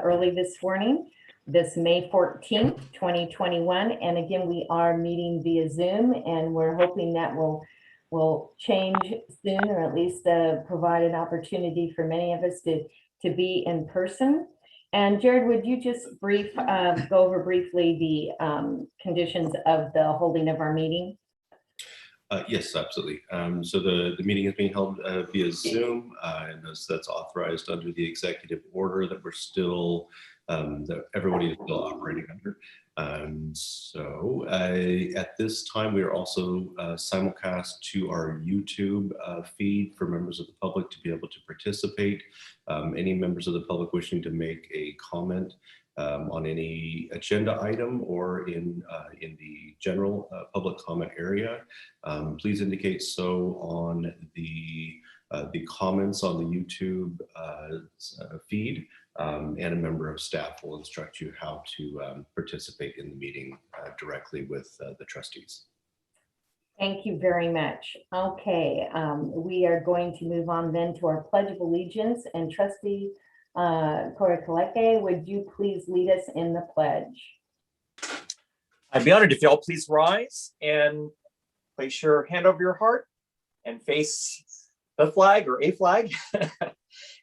early this morning, this May 14th, 2021. And again, we are meeting via Zoom, and we're hoping that will change soon, or at least provide an opportunity for many of us to be in person. And Jared, would you just go over briefly the conditions of the holding of our meeting? Yes, absolutely. So the meeting is being held via Zoom, and that's authorized under the executive order that we're still, that everybody is still operating under. So at this time, we are also simulcast to our YouTube feed for members of the public to be able to participate. Any members of the public wishing to make a comment on any agenda item or in the general public comment area, please indicate so on the comments on the YouTube feed, and a member of staff will instruct you how to participate in the meeting directly with the trustees. Thank you very much. Okay, we are going to move on then to our Pledge of Allegiance, and Trustee Korra-Kaleke, would you please lead us in the pledge? I'd be honored if y'all please rise and place your hand over your heart and face the flag or a flag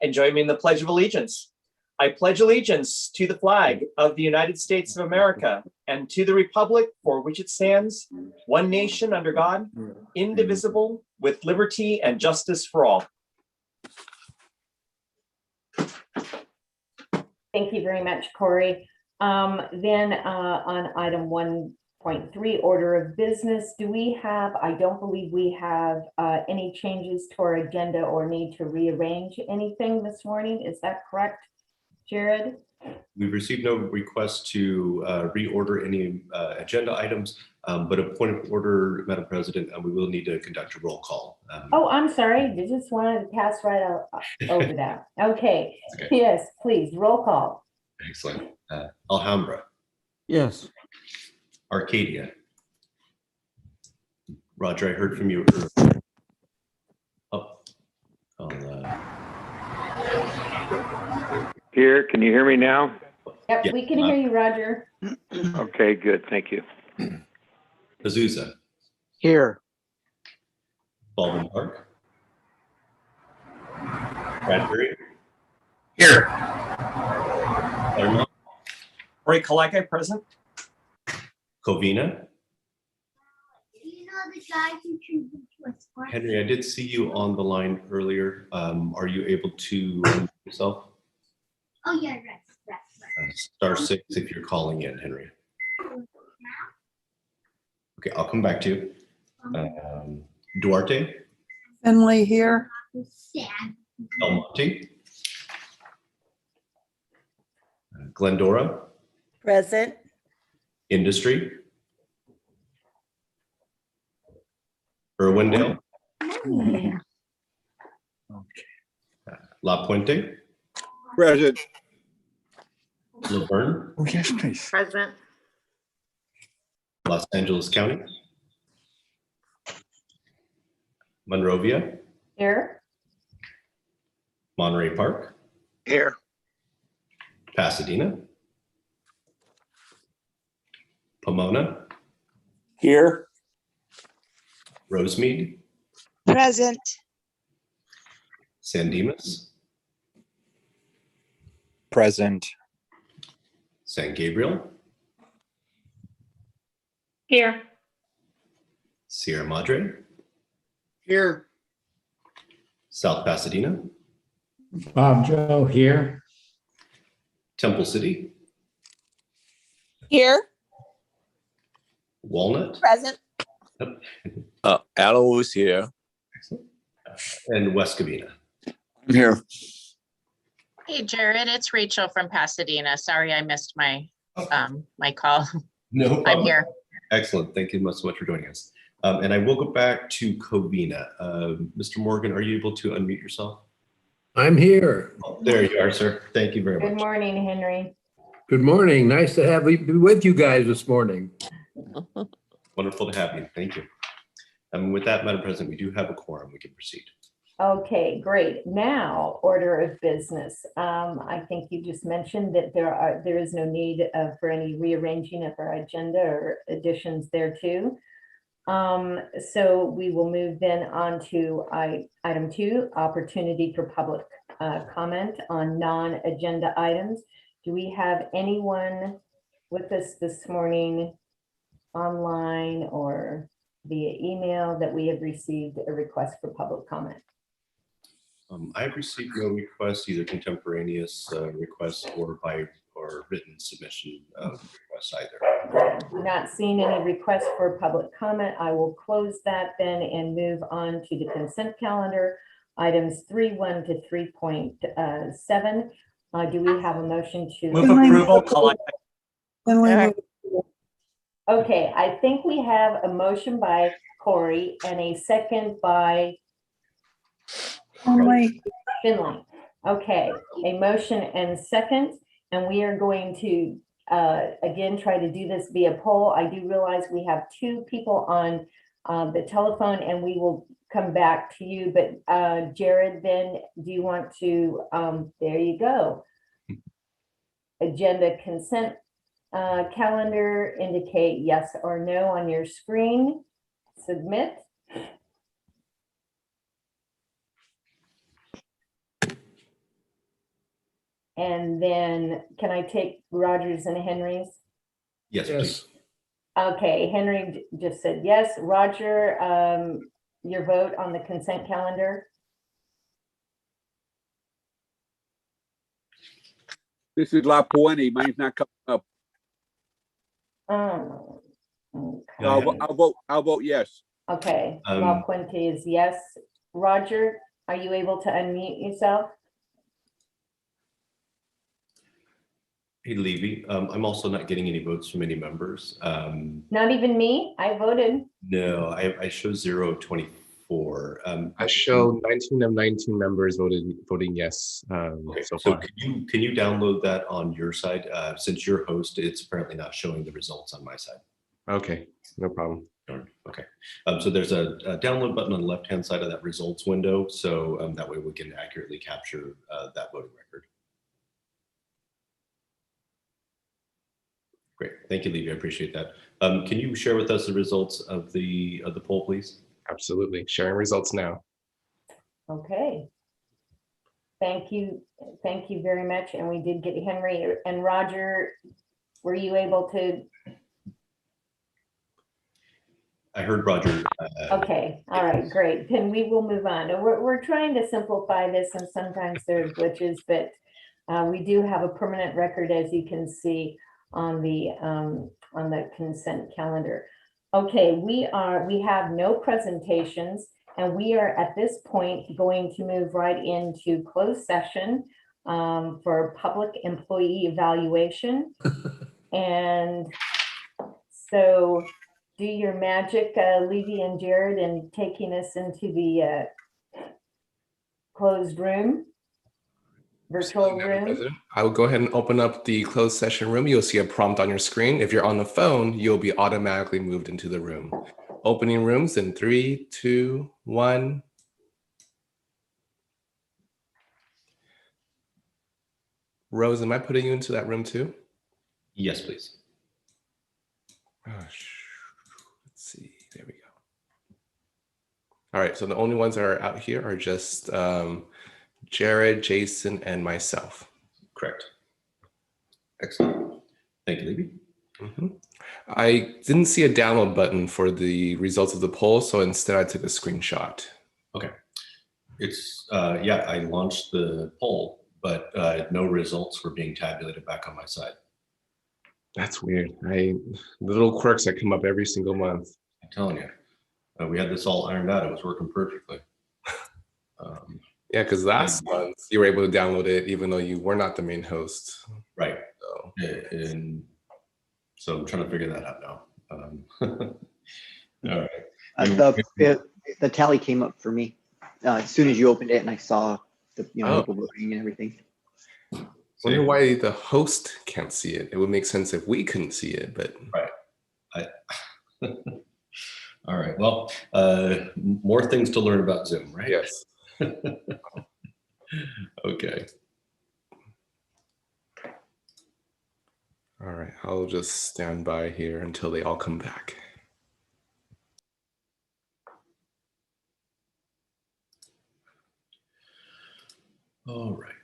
and join me in the Pledge of Allegiance. I pledge allegiance to the flag of the United States of America and to the republic for which it stands, one nation under God, indivisible, with liberty and justice for all. Thank you very much, Corey. Then on item 1.3, order of business, do we have, I don't believe we have any changes to our agenda or need to rearrange anything this morning. Is that correct, Jared? We've received no request to reorder any agenda items, but a point of order, Madam President, we will need to conduct a roll call. Oh, I'm sorry. I just wanted to pass right over that. Okay. Yes, please. Roll call. Excellent. Alhambra. Yes. Arcadia. Roger, I heard from you earlier. Here, can you hear me now? Yep, Yeah. we can hear you, Roger. Okay, good, thank you. Azusa. Here. Baldwin Park. Bradbury. Here. Claremont. Korra-Kaleke, present. Covina. You know the guy who contributed to a sport? Henry, I did see you on the line earlier. Are you able to unmute yourself? Oh yeah, right. *6 if you're calling in, Henry. Okay, I'll come back to you. Duarte. Finley here. Sad. Almonte. Glendora. Present. Industry. Irwindale. Yeah. La Puente. Present. Laverne. Oh, yes, please. Present. Los Angeles County. Monrovia. Here. Monterey Park. Here. Pasadena. Pomona. Here. Rosemead. Present. San Dimas. Present. San Gabriel. Here. Sierra Madre. Here. South Pasadena. Bob Joe here. Temple City. Here. Walnut. Present. Alan was here. Excellent. And West Covina. I'm here. Hey, Jared, it's Rachel from Pasadena. Sorry, I missed my my call. No problem. I'm here. Excellent. Thank you so much for joining us. And I will go back to Covina. Mr. Morgan, are you able to unmute yourself? I'm here. Oh, there you are, sir. Thank you very much. Good morning, Henry. Good morning. Nice to be with you guys this morning. Wonderful to have you. Thank you. With that, Madam President, we do have a quorum. We can proceed. Okay, great. Now, order of business. I think you just mentioned that there is no need for any rearranging of our agenda or additions thereto. So we will move then on to item 2, opportunity for public comment on non-agenda items. Do we have anyone with us this morning online or via email that we have received a request for public comment? I've received no requests, either contemporaneous requests or written submission of requests either. Not seeing any requests for public comment, I will close that then and move on to the consent calendar. Items 3.1 to 3.7. Do we have a motion to? Move approval, Colette. Okay, I think we have a motion by Corey and a second by Finley. Okay, a motion and second, and we are going to again try to do this via poll. I do realize we have 2 people on the telephone, and we will come back to you. But Jared, then do you want to? There you go. Agenda consent calendar. Indicate yes or no on your screen. Submit. And then can I take Rogers and Henry's? Yes, Yes. please. Okay, Henry just said yes. Roger, your vote on the consent calendar? This is La Puente. Mine's not coming up. Okay. I'll vote yes. Okay, La Puente is yes. Roger, are you able to unmute yourself? Hey, Levy, I'm also not getting any votes from any members. Not even me? I voted. No, I show 0 of 24. I show 19 of 19 members voting yes Okay, so so far. can you download that on your side? Since you're host, it's apparently not showing the results on my side. Okay, no problem. Okay, so there's a download button on the left-hand side of that results window. So that way we can accurately capture that voting record. Great, thank you, Levy. I appreciate that. Can you share with us the results of the poll, please? Absolutely, sharing results now. Okay. Thank you very much. And we did get Henry and Roger. Were you able to? I heard Roger. Okay, all right, great. Then we will move on. And we're trying to simplify this, and sometimes there's glitches, but we do have a permanent record, as you can see on the consent calendar. Okay, we have no presentations, and we are at this point going to move right into closed session for public employee evaluation. And so do your magic, Levy and Jared, in taking us into the closed room, virtual Madam room. President, I will go ahead and open up the closed session room. You'll see a prompt on your screen. If you're on the phone, you'll be automatically moved into the room. Opening rooms in 3, 2, 1. Rose, am I putting you into that room too? Yes, please. Gosh. Let's see. There we go. All right. So the only ones that are out here are just Jared, Jason, and myself. Correct. Excellent. Thank you, Levy. I didn't see a download button for the results of the poll, so instead I took a screenshot. Okay. It's, yeah, I launched the poll, but no results were being tabulated back on my side. That's weird. The little quirks that come up every single month. I'm telling you, we had this all ironed out. It was working perfectly. Yeah, because last month you were able to download it even though you were not the main host. Right. So, And so I'm trying to figure that out now. All right. The tally came up for me as soon as you opened it, and I saw the Oh. people voting and everything. I wonder why the host can't see it. It would make sense if we couldn't see it, but Right. All right. Well, more things to learn about Zoom, right? yes. Okay. All right, I'll just stand by here until they all come back. All right.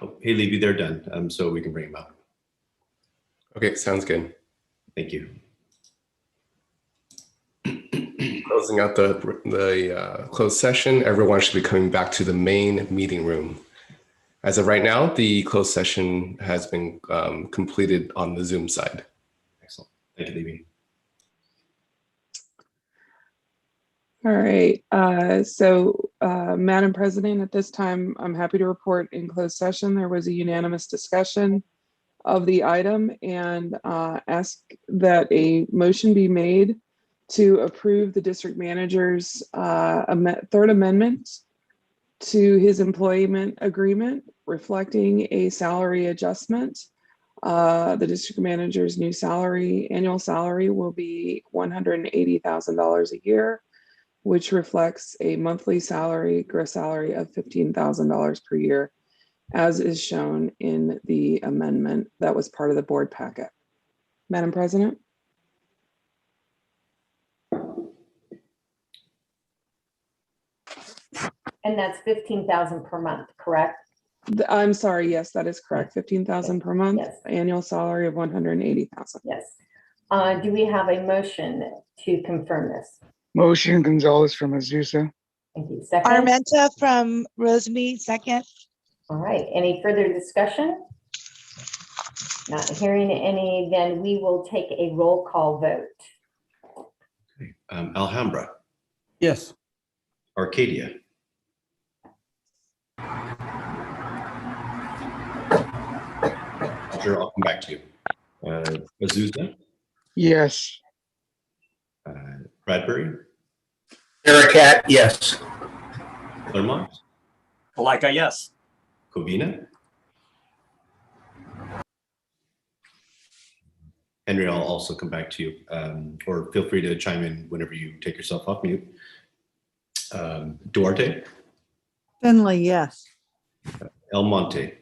Oh, hey, Levy, they're done. So we can bring them up. Okay, sounds good. Thank you. closing out the closed session, everyone should be coming back to the main meeting room. As of right now, the closed session has been completed on the Zoom side. Excellent. Thank you, Libby. All right, Madam President, at this time, I'm happy to report in closed session, there was a unanimous discussion of the item and ask that a motion be made to approve the district manager's third amendment to his employment agreement, reflecting a salary adjustment. The district manager's new annual salary will be $180,000 a year, which reflects a monthly gross salary of $15,000 per year, as is shown in the amendment that was part of the board packet. Madam President? And that's 15,000 per month, correct? I'm sorry, yes, that is correct. 15,000 per month, Yes. annual salary of 180,000. Yes. Do we have a motion to confirm this? Motion Gonzalez from Azusa. Thank you. Second? Armenta from Rosemead, second. All right. Any further discussion? Not hearing any, then we will take a roll call vote. Okay. Alhambra, Yes. Arcadia, sure, I'll come back to you. Azusa, Yes. Bradbury, Ericat, yes. Claremont, Malika, yes. Covina. Henry, I'll also come back to you, or feel free to chime in whenever you take yourself off mute. Duarte, Finley, yes. El Monte.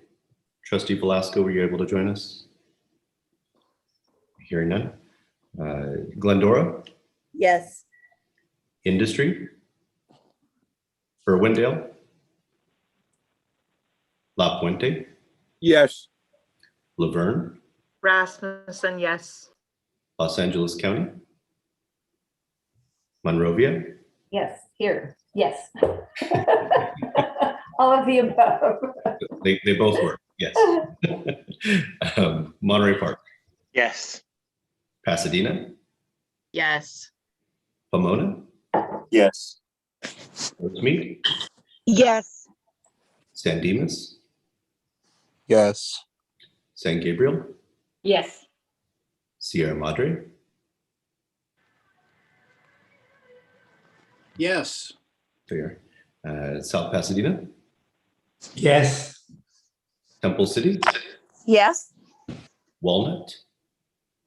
Trustee Velasco, were you able to join us? Hearing none. Glendora, Yes. Industry, Irwindale, La Puente, Yes. Laverne, Rasmussen, yes. Los Angeles County, Monrovia, Yes, here. Yes. All of the above. they both work, yes. Monterey Park, Yes. Pasadena, Yes. Pomona, Yes. Rosemead, Yes. San Dimas, Yes. San Gabriel, Yes. Sierra Madre, Yes. there. South Pasadena, Yes. Temple City, Yes. Walnut,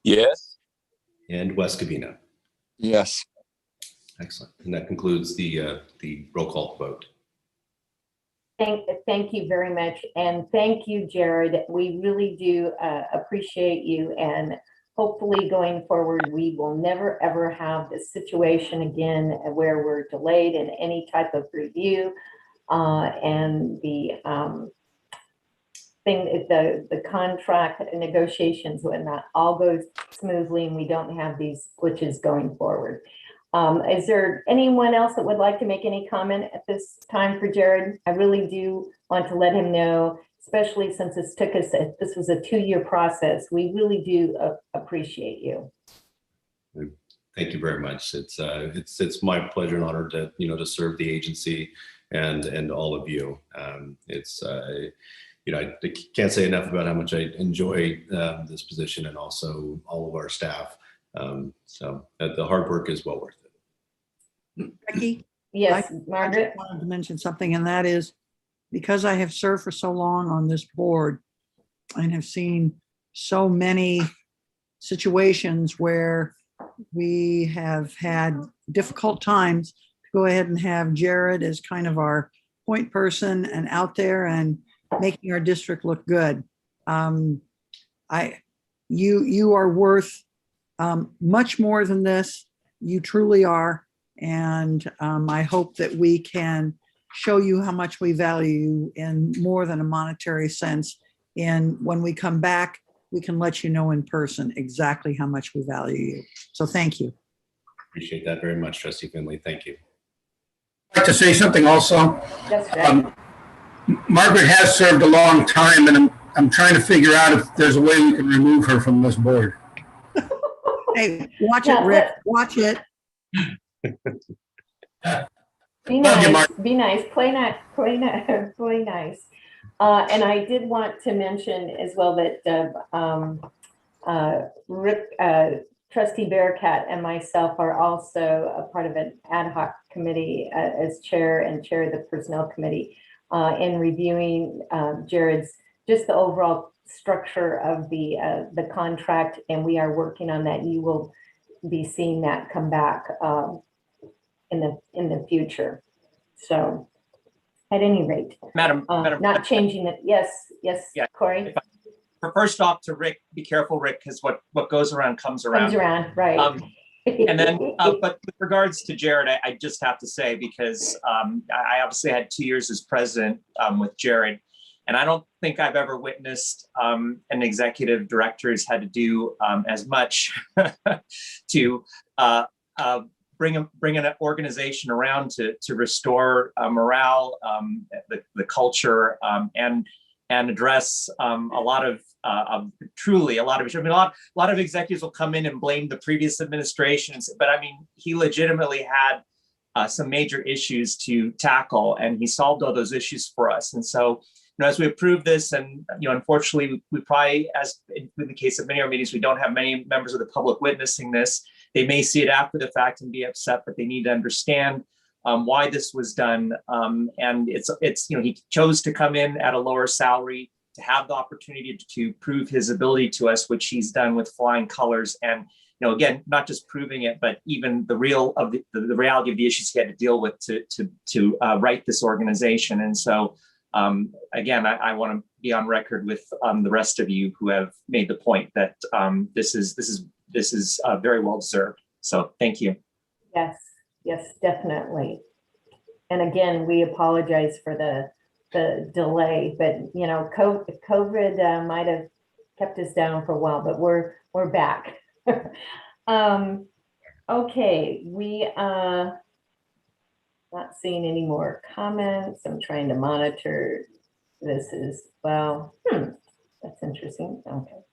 Yes. and West Covina. Yes. Excellent. And that concludes the roll call vote. Thank you very much. And thank you, Jared. We really do appreciate you. And hopefully going forward, we will never, ever have this situation again where we're delayed in any type of review. And the contract negotiations, when that all goes smoothly and we don't have these glitches going forward. Is there anyone else that would like to make any comment at this time for Jared? I really do want to let him know, especially since this was a 2-year process. We really do appreciate you. Thank you very much. It's my pleasure and honor to to serve the agency and all of you. I can't say enough about how much I enjoy this position and also all of our staff. So the hard work is well worth it. Becky? Yes, I Margaret? just wanted to mention something, and that is because I have served for so long on this board and have seen so many situations where we have had difficult times, to go ahead and have Jared as kind of our point person and out there and making our district look good. You are worth much more than this. You truly are. And I hope that we can show you how much we value you in more than a monetary sense. And when we come back, we can let you know in person exactly how much we value you. So thank you. Appreciate that very much, Trustee Finley. Thank you. I'd like to say something also. That's right. Margaret has served a long time, and I'm trying to figure out if there's a way we can remove her from this board. Hey, watch it, Rick. Watch it. Be nice. Be nice. Play nice. Play nice. Play nice. And I did want to mention as well that Rick, Trustee Bearcat, and myself are also a part of an ad hoc committee as chair and chair of the personnel committee in reviewing Jared's just the overall structure of the contract, and we are working on that. You will be seeing that come back in the future. So, at any rate, Madam, not changing it. Yes, Yeah. Corey. First off, to Rick, be careful, Rick, because what goes around comes around. Comes around, right? And then, but with regards to Jared, I just have to say, because I obviously had 2 years as president with Jared, and I don't think I've ever witnessed an executive director who's had to do as much to bring an organization around to restore morale, the culture, and address a lot of truly a lot of issues. I mean, a lot of executives will come in and blame the previous administrations, but I mean, he legitimately had some major issues to tackle, and he solved all those issues for us. And so, as we approve this, and unfortunately, we probably, as in the case of many of our meetings, we don't have many members of the public witnessing this. They may see it after the fact and be upset, but they need to understand why this was done. And it's he chose to come in at a lower salary to have the opportunity to prove his ability to us, which he's done with flying colors. And again, not just proving it, but even the reality of the issues he had to deal with to right this organization. And so, again, I want to be on record with the rest of you who have made the point that this is very well deserved. So thank you. Yes, definitely. And again, we apologize for the delay, but COVID might have kept us down for a while, but we're back. Okay, we not seeing any more comments. I'm trying to monitor this as well. That's interesting. Okay.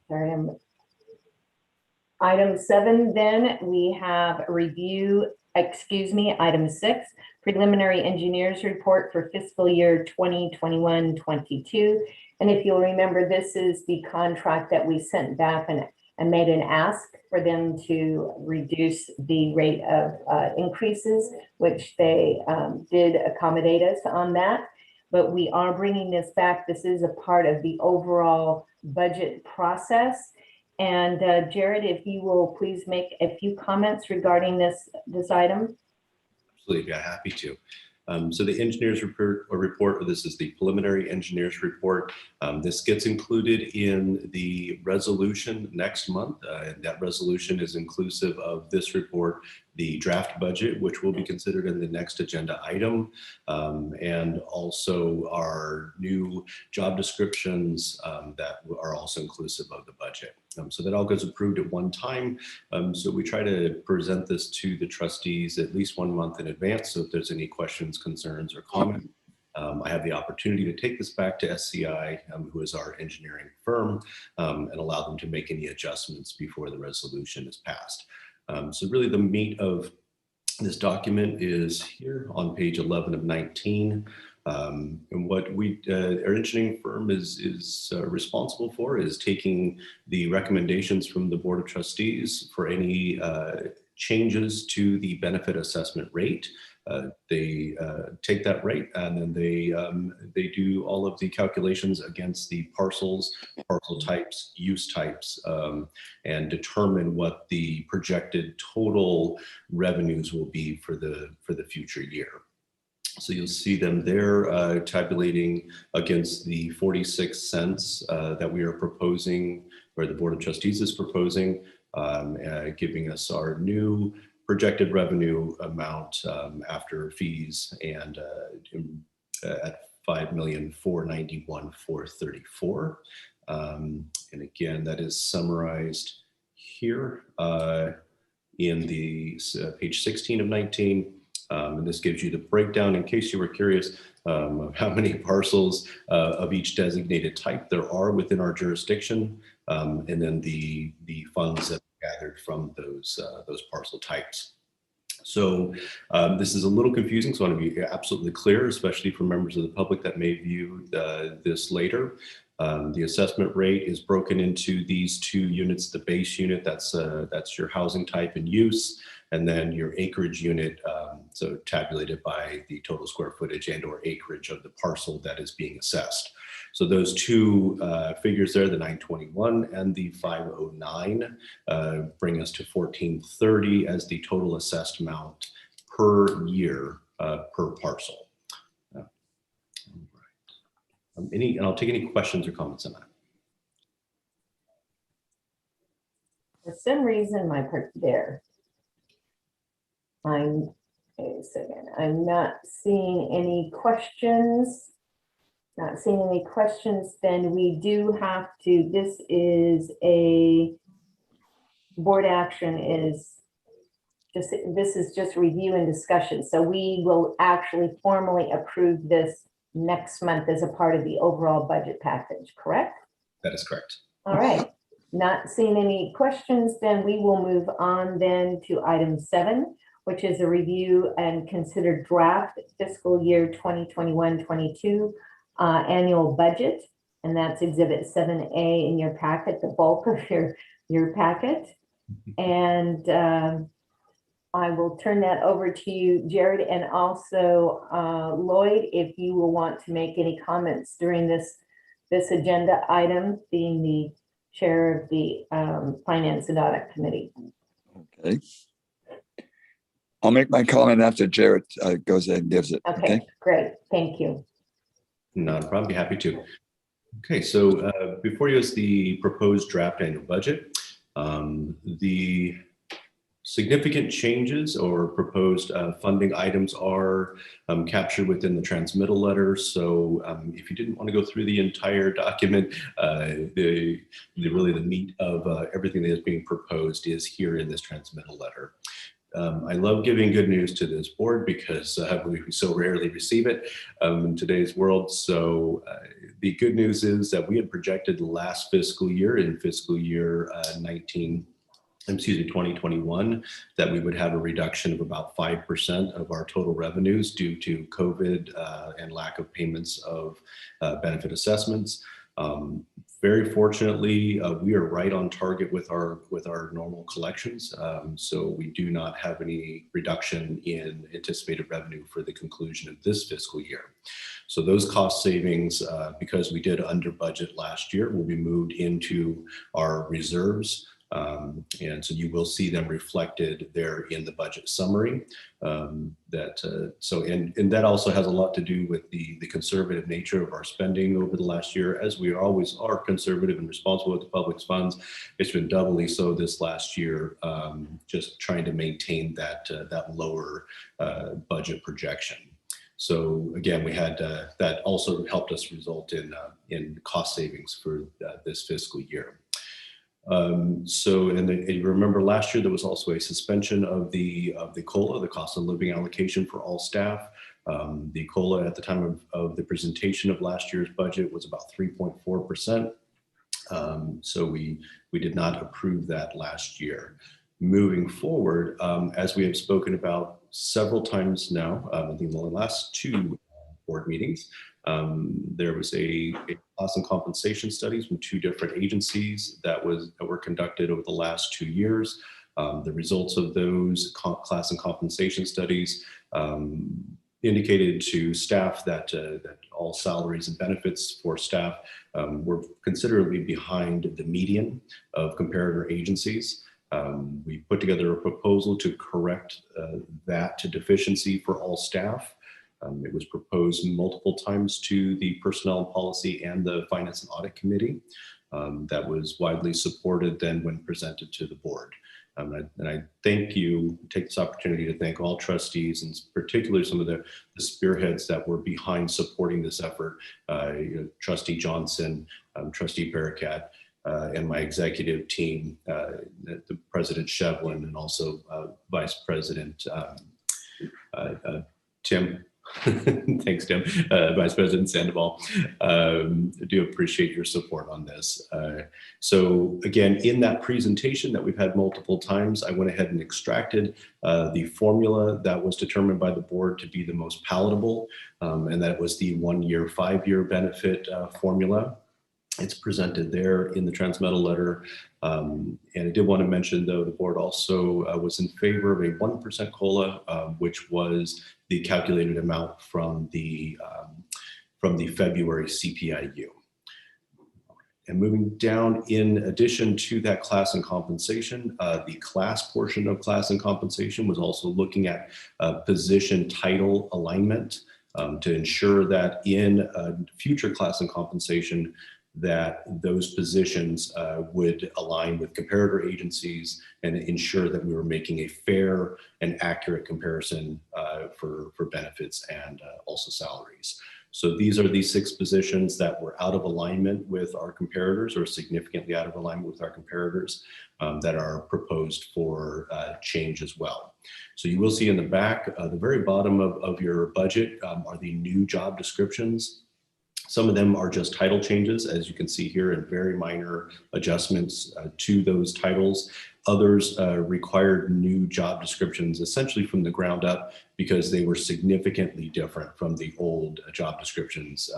Sorry, Item 7, then we have item 6, preliminary engineers report for fiscal year 2021-22. And if you'll remember, this is the contract that we sent back and made an ask for them to reduce the rate of increases, which they did accommodate us on that. But we are bringing this back. This is a part of the overall budget process. And Jared, if you will please make a few comments regarding this item. Absolutely, yeah, happy to. So the engineers report, or this is the preliminary engineers report. This gets included in the resolution next month. And that resolution is inclusive of this report, the draft budget, which will be considered in the next agenda item, and also our new job descriptions that are also inclusive of the budget. So that all gets approved at one time. So we try to present this to the trustees at least 1 month in advance. So if there's any questions, concerns, or comments, I have the opportunity to take this back to SCI, who is our engineering firm, and allow them to make any adjustments before the resolution is passed. So really the meat of this document is here on page 11 of 19. And what our engineering firm is responsible for is taking the recommendations from the Board of Trustees for any changes to the benefit assessment rate. They take that rate and then they do all of the calculations against the parcels, parcel types, use types, and determine what the projected total revenues will be for the future year. So you'll see them there tabulating against the 46 cents that we are proposing, or the Board of Trustees is proposing, giving us our new projected revenue amount after fees and at $5,491,434. And again, that is summarized here in the page 16 of 19. And this gives you the breakdown, in case you were curious, of how many parcels of each designated type there are within our jurisdiction, and then the funds that are gathered from those parcel types. So this is a little confusing, so I want to be absolutely clear, especially for members of the public that may view this later. The assessment rate is broken into these two units: the base unit, that's your housing type and use, and then your acreage unit, so tabulated by the total square footage and or acreage of the parcel that is being assessed. So those two figures there, the 921 and the 509, bring us to 1430 as the total assessed amount per year per parcel. And I'll take any questions or comments on that. For some reason, my part there. Wait a second. I'm not seeing any questions. Not seeing any questions, then we do have to, this is a board action this is just review and discussion. So we will actually formally approve this next month as a part of the overall budget package, correct? That is correct. All right. Not seeing any questions, then we will move on then to item 7, which is a review and consider draft fiscal year 2021-22 annual budget. And that's exhibit 7A in your packet, the bulk of your packet. And I will turn that over to you, Jared, and also Lloyd, if you will want to make any comments during this agenda item, being the chair of the Finance and Audit Committee. Okay. I'll make my comment after Jared goes ahead and gives it. Okay, great. Thank you. Not a problem. Be happy to. Okay, so before you is the proposed draft annual budget. The significant changes or proposed funding items are captured within the transmittal letter. So if you didn't want to go through the entire document, really the meat of everything that is being proposed is here in this transmittal letter. I love giving good news to this board because we so rarely receive it in today's world. So the good news is that we had projected last fiscal year, in fiscal year 2021, that we would have a reduction of about 5% of our total revenues due to COVID and lack of payments of benefit assessments. Very fortunately, we are right on target with our normal collections. So we do not have any reduction in anticipated revenue for the conclusion of this fiscal year. So those cost savings, because we did under budget last year, will be moved into our reserves. And so you will see them reflected there in the budget summary. And that also has a lot to do with the conservative nature of our spending over the last year. As we always are conservative and responsible with the public's funds, it's been doubly so this last year, just trying to maintain that lower budget projection. So again, we had that also helped us result in cost savings for this fiscal year. You remember last year there was also a suspension of the COLA, the cost of living allocation for all staff. The COLA at the time of the presentation of last year's budget was about 3.4%. So we did not approve that last year. Moving forward, as we have spoken about several times now, I think in the last 2 board meetings, there was a cost and compensation studies from 2 different agencies that were conducted over the last 2 years. The results of those class and compensation studies indicated to staff that all salaries and benefits for staff were considerably behind the median of comparator agencies. We put together a proposal to correct that deficiency for all staff. It was proposed multiple times to the Personnel and Policy and the Finance and Audit Committee. That was widely supported then when presented to the board. And I take this opportunity to thank all trustees, and particularly some of the spearheads that were behind supporting this effort. Trustee Johnson, Trustee Barakat, and my executive team, the President Shevlin and also Vice President Tim. Thanks, Tim. Vice President Sandoval. I do appreciate your support on this. So again, in that presentation that we've had multiple times, I went ahead and extracted the formula that was determined by the board to be the most palatable, and that was the 1-year, 5-year benefit formula. It's presented there in the transmittal letter. And I did want to mention, though, the board also was in favor of a 1% COLA, which was the calculated amount from the February CPIU. And moving down, in addition to that class and compensation, the class portion of class and compensation was also looking at position title alignment to ensure that in future class and compensation, that those positions would align with comparator agencies and ensure that we were making a fair and accurate comparison for benefits and also salaries. So these are the 6 positions that were out of alignment with our comparators, or significantly out of alignment with our comparators, that are proposed for change as well. So you will see in the back, the very bottom of your budget are the new job descriptions. Some of them are just title changes, as you can see here, and very minor adjustments to those titles. Others required new job descriptions essentially from the ground up because they were significantly different from the old job descriptions,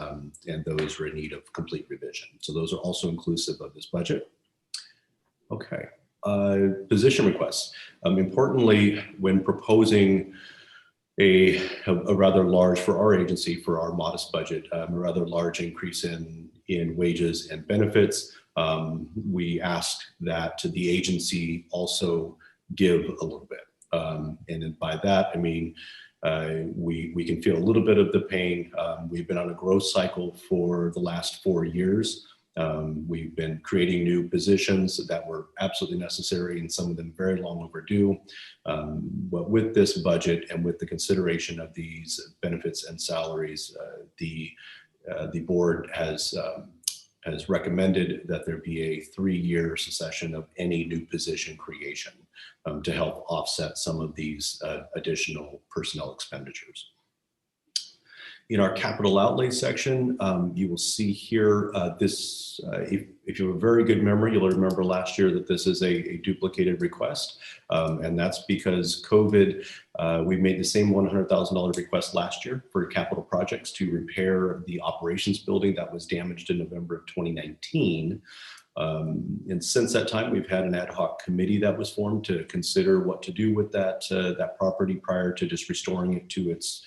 and those were in need of complete revision. So those are also inclusive of this budget. Okay, position requests. Importantly, when proposing a rather large, for our agency, for our modest budget, a rather large increase in wages and benefits, we asked that the agency also give a little bit. And by that, I mean, we can feel a little bit of the pain. We've been on a growth cycle for the last 4 years. We've been creating new positions that were absolutely necessary, and some of them very long overdue. But with this budget and with the consideration of these benefits and salaries, the board has recommended that there be a 3-year cessation of any new position creation to help offset some of these additional personnel expenditures. In our capital outlay section, you will see here this, if you have a very good memory, you'll remember last year that this is a duplicated request. And that's because COVID, we made the same $100,000 request last year for capital projects to repair the operations building that was damaged in November of 2019. And since that time, we've had an ad hoc committee that was formed to consider what to do with that property prior to just restoring it to its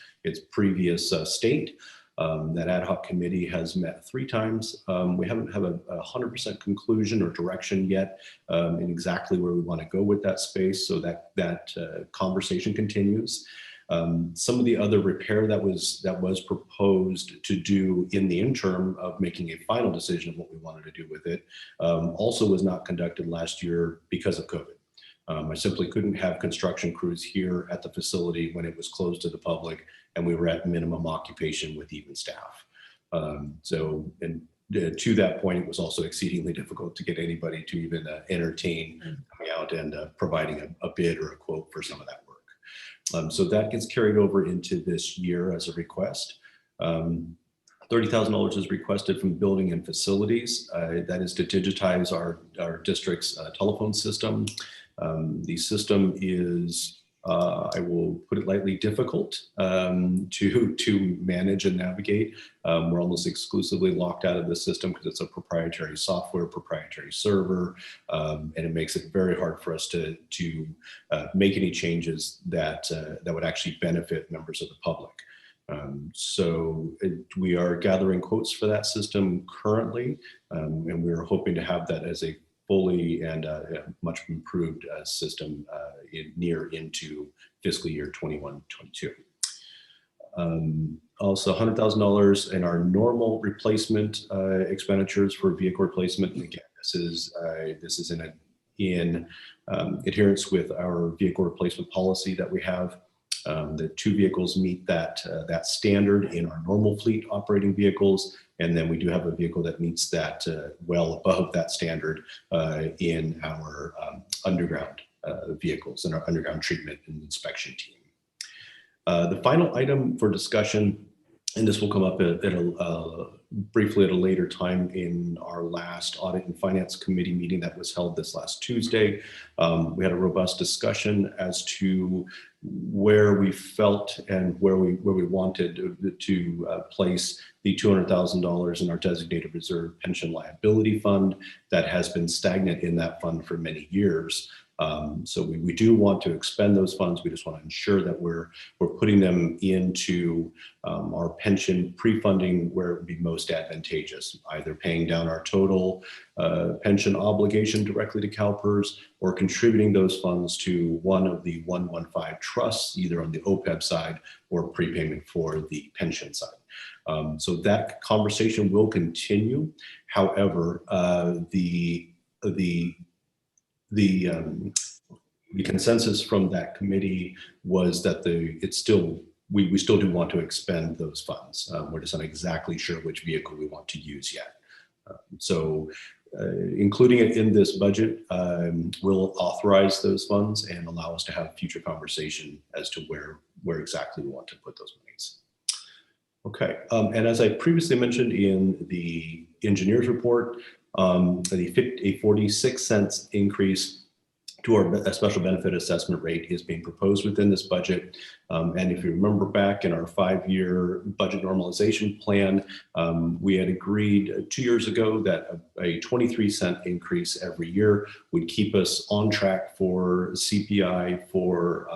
previous state. That ad hoc committee has met 3 times. We haven't have a 100% conclusion or direction yet in exactly where we want to go with that space, so that conversation continues. Some of the other repair that was proposed to do in the interim of making a final decision of what we wanted to do with it also was not conducted last year because of COVID. I simply couldn't have construction crews here at the facility when it was closed to the public and we were at minimum occupation with even staff. To that point, it was also exceedingly difficult to get anybody to even entertain coming out and providing a bid or a quote for some of that work. So that gets carried over into this year as a request. $30,000 is requested from building and facilities. That is to digitize our district's telephone system. The system is, I will put it lightly, difficult to manage and navigate. We're almost exclusively locked out of the system because it's a proprietary software, proprietary server, and it makes it very hard for us to make any changes that would actually benefit members of the public. We are gathering quotes for that system currently, and we're hoping to have that as a fully and much improved system near into fiscal year 21-22. Also $100,000 in our normal replacement expenditures for vehicle replacement. And again, this is in adherence with our vehicle replacement policy that we have. The 2 vehicles meet that standard in our normal fleet operating vehicles. And then we do have a vehicle that meets that well above that standard in our underground vehicles and our underground treatment and inspection team. The final item for discussion, and this will come up briefly at a later time in our last Audit and Finance Committee meeting that was held this last Tuesday. We had a robust discussion as to where we felt and where we wanted to place the $200,000 in our designated reserve pension liability fund that has been stagnant in that fund for many years. So we do want to expend those funds. We just want to ensure that we're putting them into our pension pre-funding where it would be most advantageous, either paying down our total pension obligation directly to CalPERS or contributing those funds to one of the 115 trusts, either on the OPEB side or prepayment for the pension side. So that conversation will continue. However, the consensus from that committee was that we still do want to expend those funds. We're just not exactly sure which vehicle we want to use yet. So including it in this budget will authorize those funds and allow us to have future conversation as to where exactly we want to put those monies. Okay, and as I previously mentioned in the engineer's report, a 46 cents increase to our special benefit assessment rate is being proposed within this budget. And if you remember back in our 5-year budget normalization plan, we had agreed 2 years ago that a 23-cent increase every year would keep us on track for CPI, for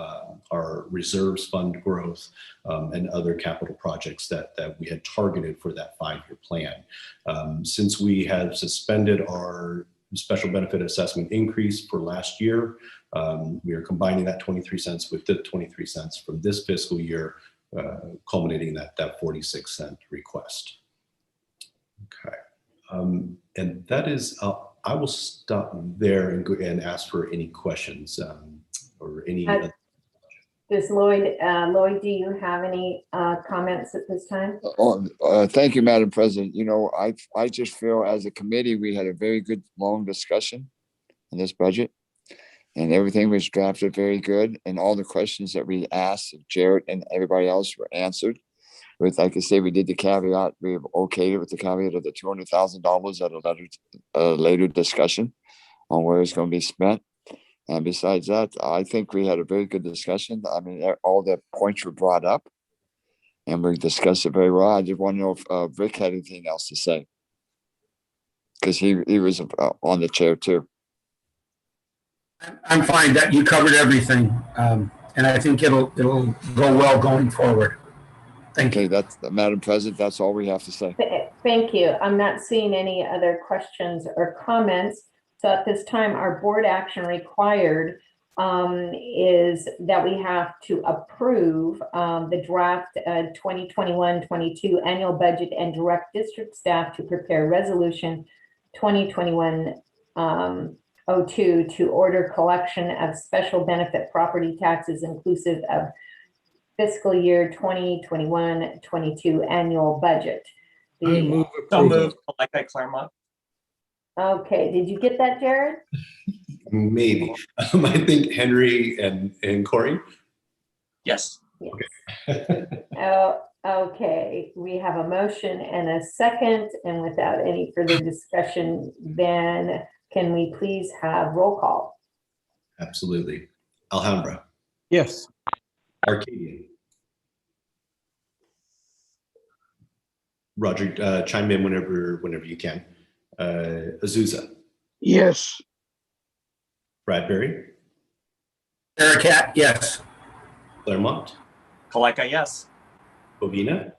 our reserves fund growth, and other capital projects that we had targeted for that 5-year plan. Since we have suspended our special benefit assessment increase for last year, we are combining that 23 cents with the 23 cents from this fiscal year, culminating that 46 cent request. Okay, and that is, I will stop there and ask for any questions or any. Does Lloyd, do you have any comments at this time? Thank you, Madam President. You know, I just feel as a committee, we had a very good, long discussion on this budget. And everything was drafted very good. And all the questions that we asked of Jared and everybody else were answered. With, like I say, we did the caveat, we okayed it with the caveat of the $200,000 at a later discussion on where it's going to be spent. And besides that, I think we had a very good discussion. I mean, all the points were brought up and we discussed it very well. I just want to know if Rick had anything else to say, because he was on the chair too. I'm fine. That you covered everything, and I think it'll go well going forward. Thank you. That's Madam President. That's all we have to say. Thank you. I'm not seeing any other questions or comments. So at this time, our board action required is that we have to approve the draft 2021-22 annual budget and direct district staff to prepare resolution 2021-02 to order collection of special benefit property taxes inclusive of fiscal year 2021-22 annual budget. So moved, like I Claremont. Okay, did you get that, Jared? Maybe. I think Henry and Corey. Yes. Okay. Okay, we have a motion and a second, and without any further discussion, then can we please have roll call? Absolutely. Alhambra. Yes. Arcadian. Roger, chime in whenever you can. Azusa. Yes. Bradbury. Bearcat, yes. Claremont. Kaleka, yes. Bovina.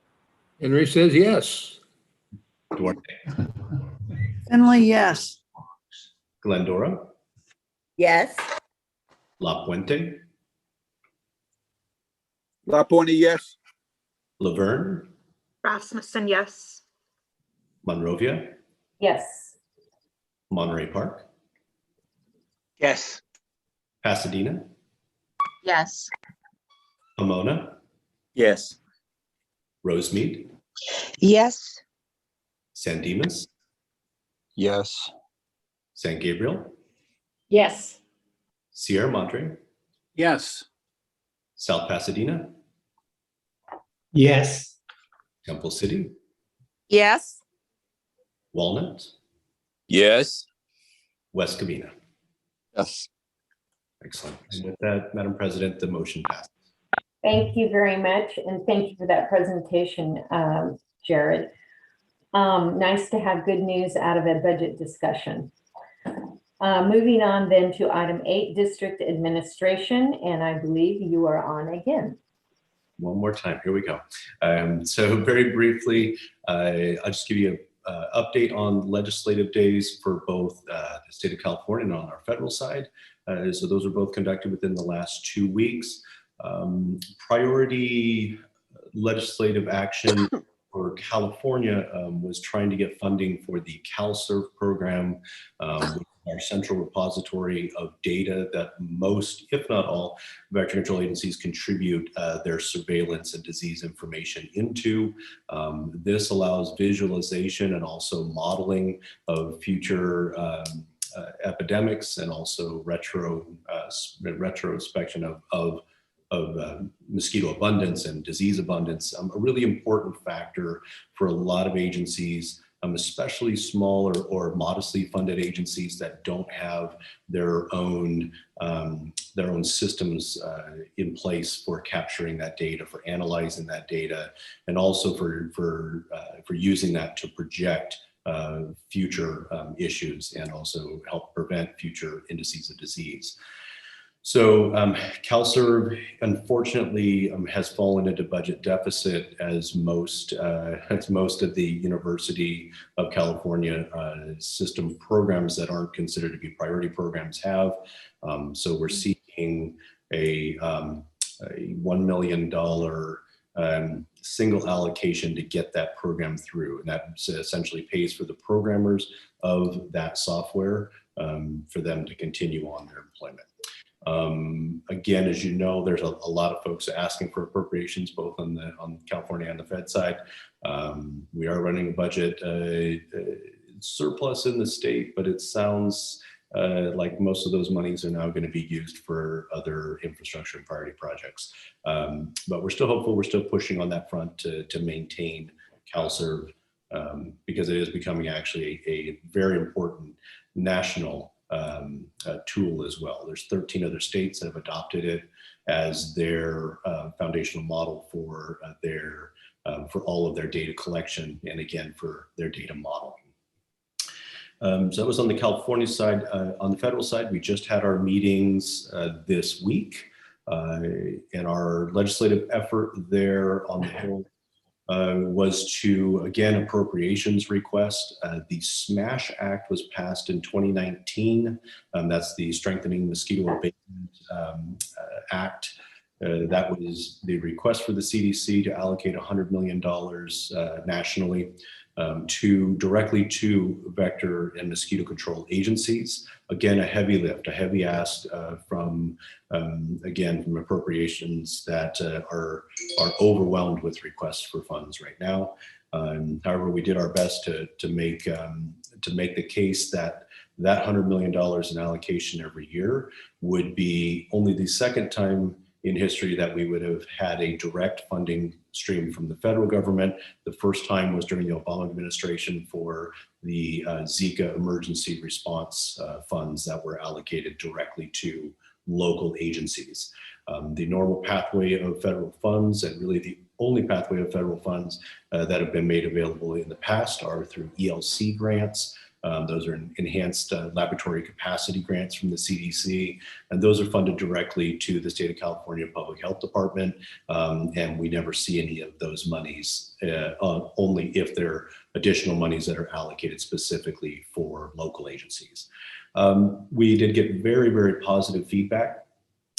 Henry says yes. Duarte. Finley, yes. Glendora. Yes. La Puente. La Puente, yes. Laverne. Rasmussen, yes. Monrovia. Yes. Monterey Park. Yes. Pasadena. Yes. Pomona, Yes. Rosemead, Yes. San Dimas, Yes. San Gabriel, Yes. Sierra Madre, Yes. South Pasadena, Yes. Temple City, Yes. Walnut, Yes. West Covina. Yes. Excellent. And with that, Madam President, the motion passes. Thank you very much, and thank you for that presentation, Jared. Nice to have good news out of a budget discussion. Moving on then to item 8, District Administration, and I believe you are on again. One more time, here we go. So very briefly, I'll just give you an update on legislative days for both the state of California and on our federal side. So those were both conducted within the last 2 weeks. Priority legislative action for California was trying to get funding for the CalServe program, our central repository of data that most, if not all, vector control agencies contribute their surveillance and disease information into. This allows visualization and also modeling of future epidemics and also retrospection of mosquito abundance and disease abundance, a really important factor for a lot of agencies, especially smaller or modestly funded agencies that don't have their own systems in place for capturing that data, for analyzing that data, and also for using that to project future issues and also help prevent future indices of disease. So CalServe, unfortunately, has fallen into budget deficit as most of the University of California system programs that aren't considered to be priority programs have. So we're seeking a $1 million single allocation to get that program through. And that essentially pays for the programmers of that software for them to continue on their employment. Again, as you know, there's a lot of folks asking for appropriations, both on California and the Fed side. We are running a budget surplus in the state, but it sounds like most of those monies are now going to be used for other infrastructure and priority projects. But we're still hopeful, we're still pushing on that front to maintain CalServe because it is becoming actually a very important national tool as well. There's 13 other states that have adopted it as their foundational model for all of their data collection and again for their data modeling. So that was on the California side. On the federal side, we just had our meetings this week, and our legislative effort there on the Hill was to, again, appropriations request. The SMASH Act was passed in 2019. That's the Strengthening Mosquito Abatement Act. That was the request for the CDC to allocate $100 million nationally directly to vector and mosquito control agencies. Again, a heavy lift, a heavy ask from appropriations that are overwhelmed with requests for funds right now. However, we did our best to make the case that $100 million in allocation every year would be only the second time in history that we would have had a direct funding stream from the federal government. The first time was during the Obama administration for the Zika emergency response funds that were allocated directly to local agencies. The normal pathway of federal funds, and really the only pathway of federal funds that have been made available in the past, are through ELC grants. Those are enhanced laboratory capacity grants from the CDC, and those are funded directly to the state of California Public Health Department. And we never see any of those monies, only if there are additional monies that are allocated specifically for local agencies. We did get very, very positive feedback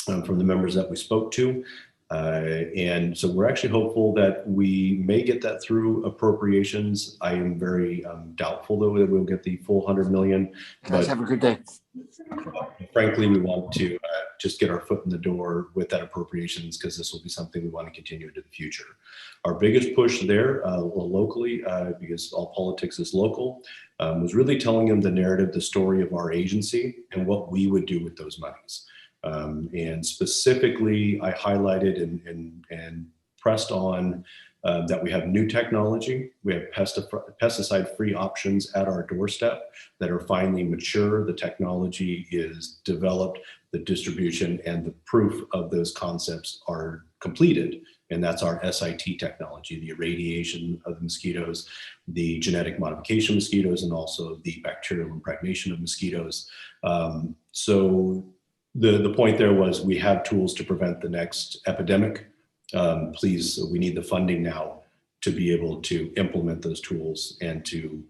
from the members that we spoke to. And so we're actually hopeful that we may get that through appropriations. I am very doubtful, though, that we'll get the full $100 million. Guys, have a good day. Frankly, we want to just get our foot in the door with that appropriations, because this will be something we want to continue into the future. Our biggest push there locally, because all politics is local, was really telling them the narrative, the story of our agency and what we would do with those monies. And specifically, I highlighted and pressed on that we have new technology. We have pesticide-free options at our doorstep that are finally mature. The technology is developed, the distribution and the proof of those concepts are completed. And that's our SIT technology, the irradiation of the mosquitoes, the genetic modification of mosquitoes, and also the bacterial impregnation of mosquitoes. So the point there was we have tools to prevent the next epidemic. Please, we need the funding now to be able to implement those tools and to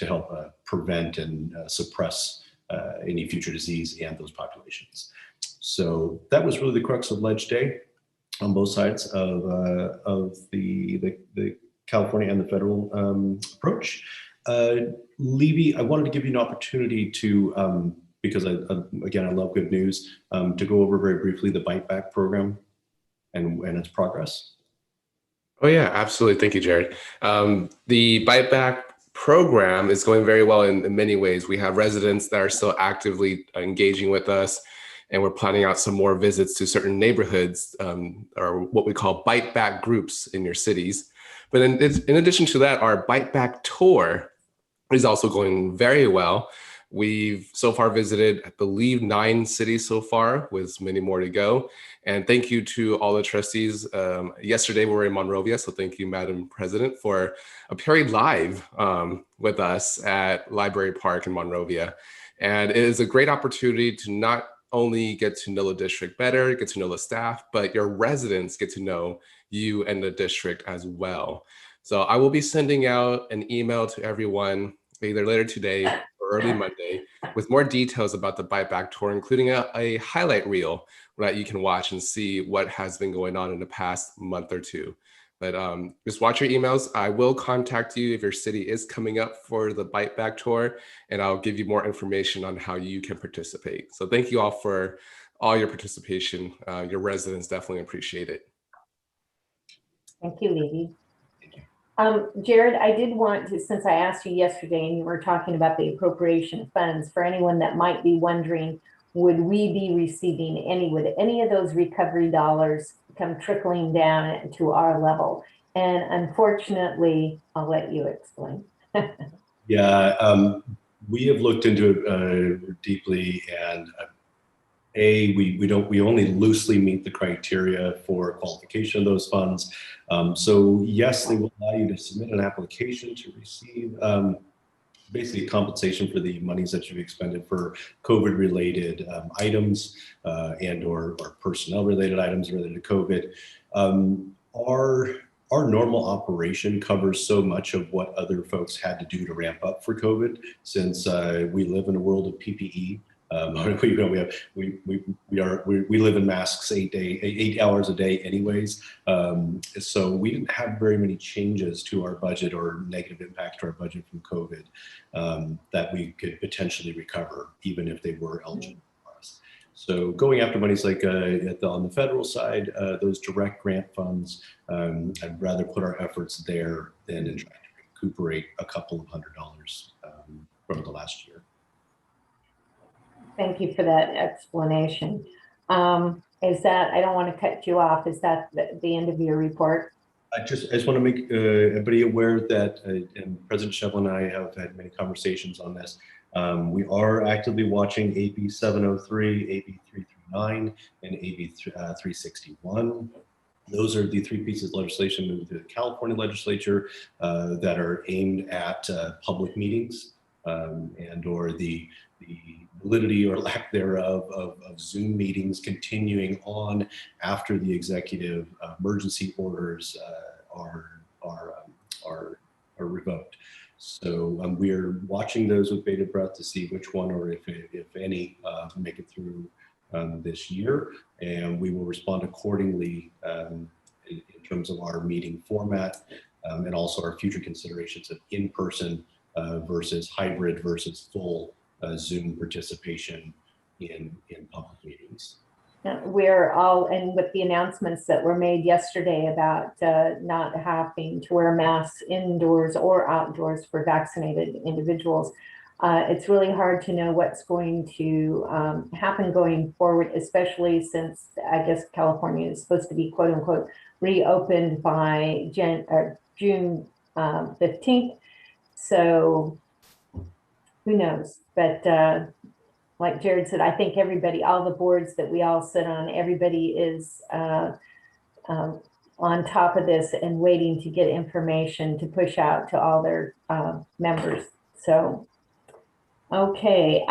help prevent and suppress any future disease and those populations. So that was really the crux of Ledge Day on both sides of the California and the federal approach. Levy, I wanted to give you an opportunity to, because again, I love good news, to go over very briefly the Bite Back program and its progress. Oh yeah, absolutely. Thank you, Jared. The Bite Back program is going very well in many ways. We have residents that are still actively engaging with us, and we're planning out some more visits to certain neighborhoods, or what we call Bite Back groups in your cities. But in addition to that, our Bite Back tour is also going very well. We've so far visited, I believe, 9 cities so far, with many more to go. And thank you to all the trustees. Yesterday we were in Monrovia, so thank you, Madam President, for appearing live with us at Library Park in Monrovia. And it is a great opportunity to not only get to know the district better, get to know the staff, but your residents get to know you and the district as well. So I will be sending out an email to everyone either later today or early Monday with more details about the Bite Back tour, including a highlight reel that you can watch and see what has been going on in the past month or two. But just watch your emails. I will contact you if your city is coming up for the Bite Back tour, and I'll give you more information on how you can participate. So thank you all for all your participation. Your residents definitely appreciate it. Thank you, Levy. Jared, I did want to, since I asked you yesterday and you were talking about the appropriation funds, for anyone that might be wondering, would we be receiving would any of those recovery dollars come trickling down to our level? And unfortunately, I'll let you explain. Yeah, we have looked into it deeply, and we only loosely meet the criteria for qualification of those funds. So yes, they will allow you to submit an application to receive basically compensation for the monies that you've expended for COVID-related items and or personnel-related items related to COVID. Our normal operation covers so much of what other folks had to do to ramp up for COVID, since we live in a world of PPE. We live in masks 8 hours a day anyways. So we didn't have very many changes to our budget or negative impact to our budget from COVID that we could potentially recover, even if they were eligible for us. So going after monies like on the federal side, those direct grant funds, I'd rather put our efforts there than in trying to recuperate a couple of $100 from the last year. Thank you for that explanation. Is that, I don't want to cut you off, is that the end of your report? I just want to make everybody aware that and President Shevlin and I have had many conversations on this. We are actively watching AB 703, AB 339, and AB 361. Those are the 3 pieces of legislation moved to the California legislature that are aimed at public meetings and or the validity or lack thereof of Zoom meetings continuing on after the executive emergency orders are revoked. So we are watching those with bated breath to see which one or if any make it through this year, and we will respond accordingly in terms of our meeting format and also our future considerations of in-person versus hybrid versus full Zoom participation in public meetings. We're all, and with the announcements that were made yesterday about not having to wear masks indoors or outdoors for vaccinated individuals, it's really hard to know what's going to happen going forward, especially since I guess California is supposed to be quote unquote reopened by June 15th. So who knows? But like Jared said, I think everybody, all the boards that we all sit on, everybody is on top of this and waiting to get information to push out to all their members. So, okay.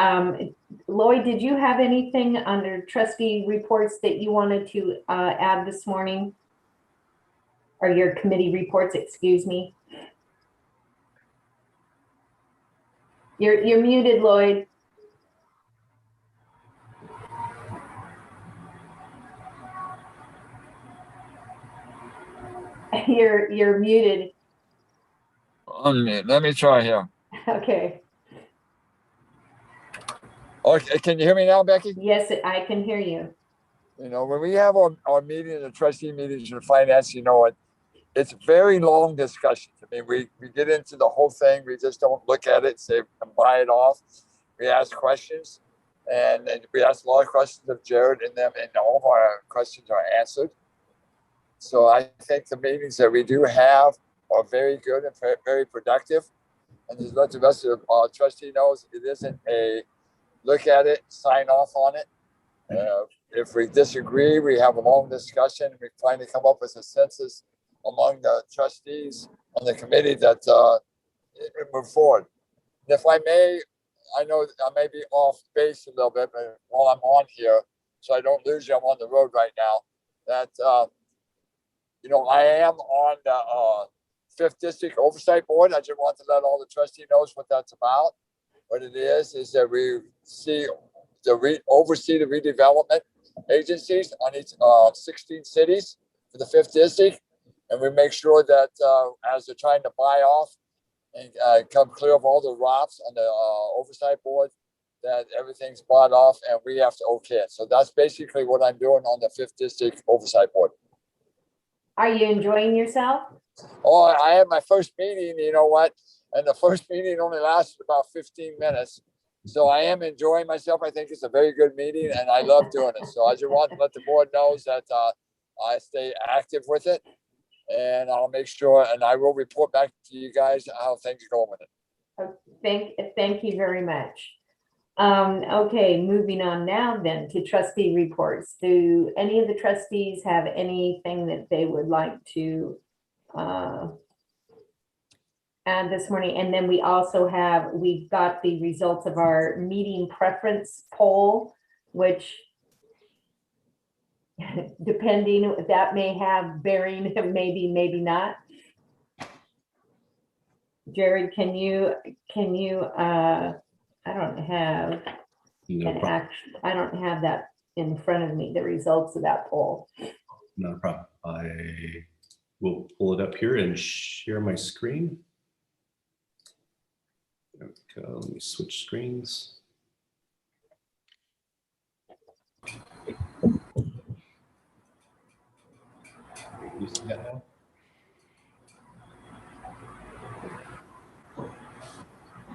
Lloyd, did you have anything under trustee reports that you wanted to add this morning? Or your committee reports, excuse me. You're muted, Lloyd. You're muted. Let me try here. Okay. Okay, can you hear me now, Becky? Yes, I can hear you. You know, when we have our meeting, the trustee meetings and finance, you know, it's very long discussions. I mean, we get into the whole thing. We just don't look at it, say, and buy it off. We ask questions, and we ask a lot of questions of Jared and them, and all of our questions are answered. So I think the meetings that we do have are very good and very productive. And just let the rest of the trustee knows it isn't a look at it, sign off on it. If we disagree, we have a long discussion. We finally come up with a consensus among the trustees on the committee that move forward. And if I may, I know I may be off base a little bit, but while I'm on here, so I don't lose you, I'm on the road right now. That you know, I am on the 5th District Oversight Board. I just want to let all the trustees knows what that's about. What it is that we oversee the redevelopment agencies on each 16 cities for the 5th District. And we make sure that as they're trying to buy off and come clear of all the ROPs on the oversight board, that everything's bought off and we have to okay it. So that's basically what I'm doing on the 5th District Oversight Board. Are you enjoying yourself? Oh, I had my first meeting, you know what? And the first meeting only lasted about 15 minutes. So I am enjoying myself. I think it's a very good meeting and I love doing it. So I just want to let the board knows that I stay active with it. And I'll make sure, and I will report back to you guys how things are going with it. Thank you very much. Okay, moving on now then to trustee reports. Do any of the trustees have anything that they would like to add this morning? And then we also we've got the results of our meeting preference poll, which depending, that may have bearing, maybe not. Jared, can you I don't have I don't have that in front of me, the results of that poll. No problem. I will pull it up here and share my screen. There we go. Let me switch screens. You see that now?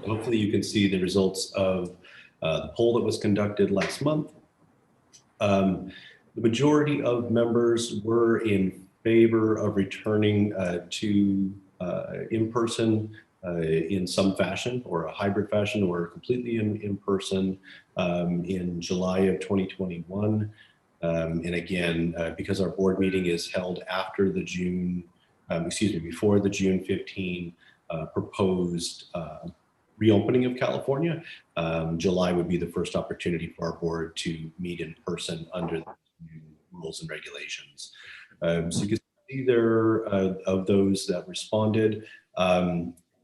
Hopefully you can see the results of the poll that was conducted last month. The majority of members were in favor of returning to in-person in some fashion, or a hybrid fashion, or completely in person in July of 2021. And again, because our board meeting is held after the before the June 15 proposed reopening of California, July would be the first opportunity for our board to meet in person under the new rules and regulations. So you can see there of those that responded,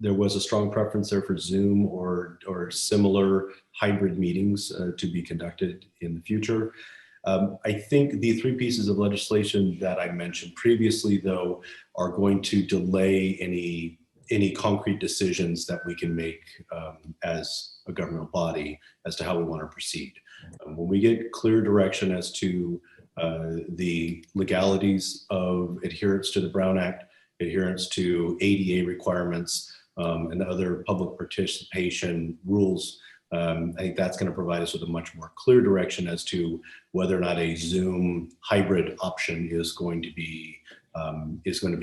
there was a strong preference there for Zoom or similar hybrid meetings to be conducted in the future. I think the 3 pieces of legislation that I mentioned previously, though, are going to delay any any concrete decisions that we can make as a governmental body as to how we want to proceed. When we get clear direction as to the legalities of adherence to the Brown Act, adherence to ADA requirements, and other public participation rules, I think that's going to provide us with a much more clear direction as to whether or not a Zoom hybrid option is going to be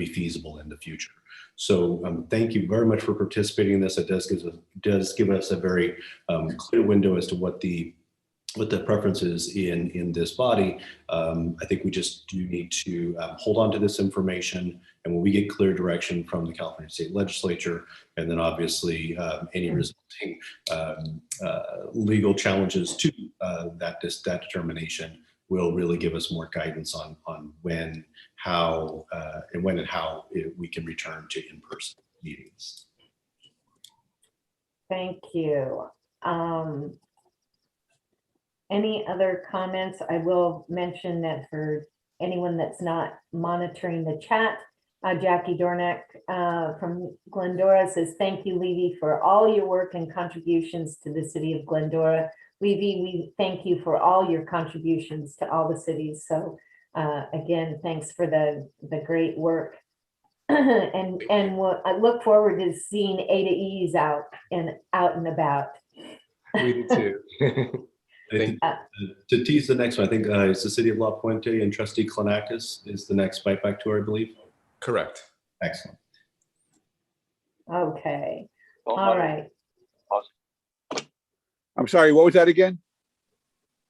feasible in the future. So thank you very much for participating in this. It does give us a very clear window as to what the preferences in this body. I think we just do need to hold on to this information, and when we get clear direction from the California State Legislature, and then obviously any resulting legal challenges to that determination will really give us more guidance on when, how, and we can return to in-person meetings. Thank you. Any other comments? I will mention that for anyone that's not monitoring the chat, Jackie Dornick from Glendora says, thank you, Levy, for all your work and contributions to the city of Glendora. Levy, we thank you for all your contributions to all the cities. So again, thanks for the great work. and I look forward to seeing A to E's out and about. We do too. To tease the next one, I think it's the city of La Puente, and Trustee Klanakis is the next Bite Back tour, I believe. Correct. Excellent. Okay. All right. I'm sorry, what was that again?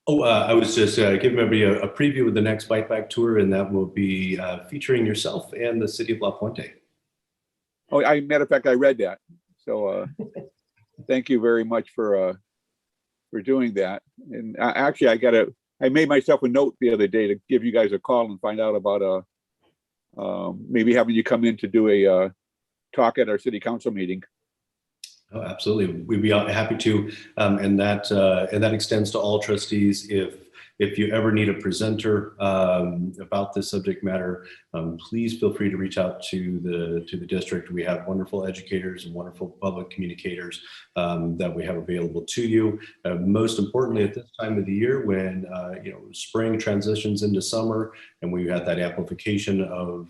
Oh, I was just giving everybody a preview of the next Bite Back tour, and that will be featuring yourself and the city of La Puente. Oh, matter of fact, I read that. So thank you very much for doing that. And actually, I made myself a note the other day to give you guys a call and find out about maybe having you come in to do a talk at our city council meeting. Oh, absolutely. We'd be happy to. And that extends to all trustees. If you ever need a presenter about this subject matter, please feel free to reach out to the district. We have wonderful educators and wonderful public communicators that we have available to you. Most importantly, at this time of the year, when spring transitions into summer, and we have that amplification of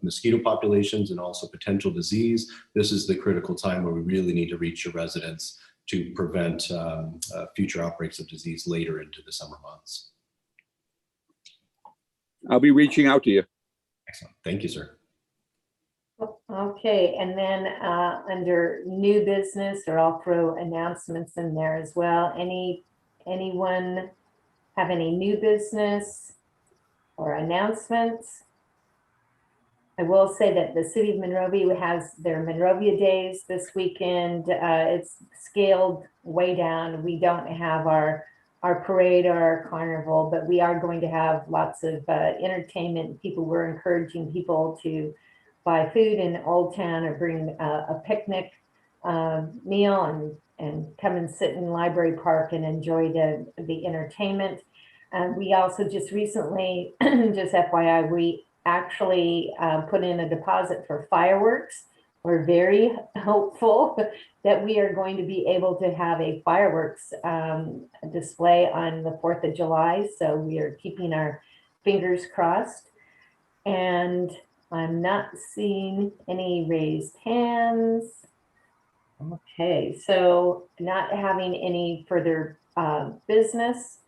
mosquito populations and also potential disease, this is the critical time where we really need to reach your residents to prevent future outbreaks of disease later into the summer months. I'll be reaching out to you. Excellent. Thank you, sir. Okay, and then under new business, or I'll throw announcements in there as well. Anyone have any new business or announcements? I will say that the city of Monrovia has their Monrovia Days this weekend. It's scaled way down. We don't have our parade or our carnival, but we are going to have lots of entertainment. We're encouraging people to buy food in Old Town or bring a picnic meal and come and sit in Library Park and enjoy the entertainment. We also just recently, just FYI, we actually put in a deposit for fireworks. We're very hopeful that we are going to be able to have a fireworks display on the 4th of July. So we are keeping our fingers crossed. And I'm not seeing any raised hands. Okay, so not having any further business.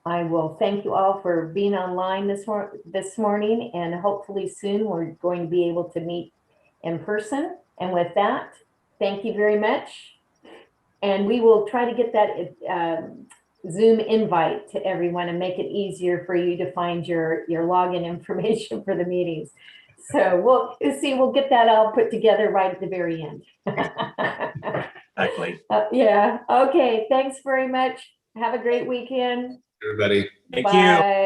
I will thank you all for being online this morning, and hopefully soon we're going to be able to meet in person. And with that, thank you very much. And we will try to get that Zoom invite to everyone and make it easier for you to find your login information for the meetings. So we'll get that all put together right at the very end. Exactly. Yeah. Okay. Thanks very much. Have a great weekend. Everybody. Thank you. Bye.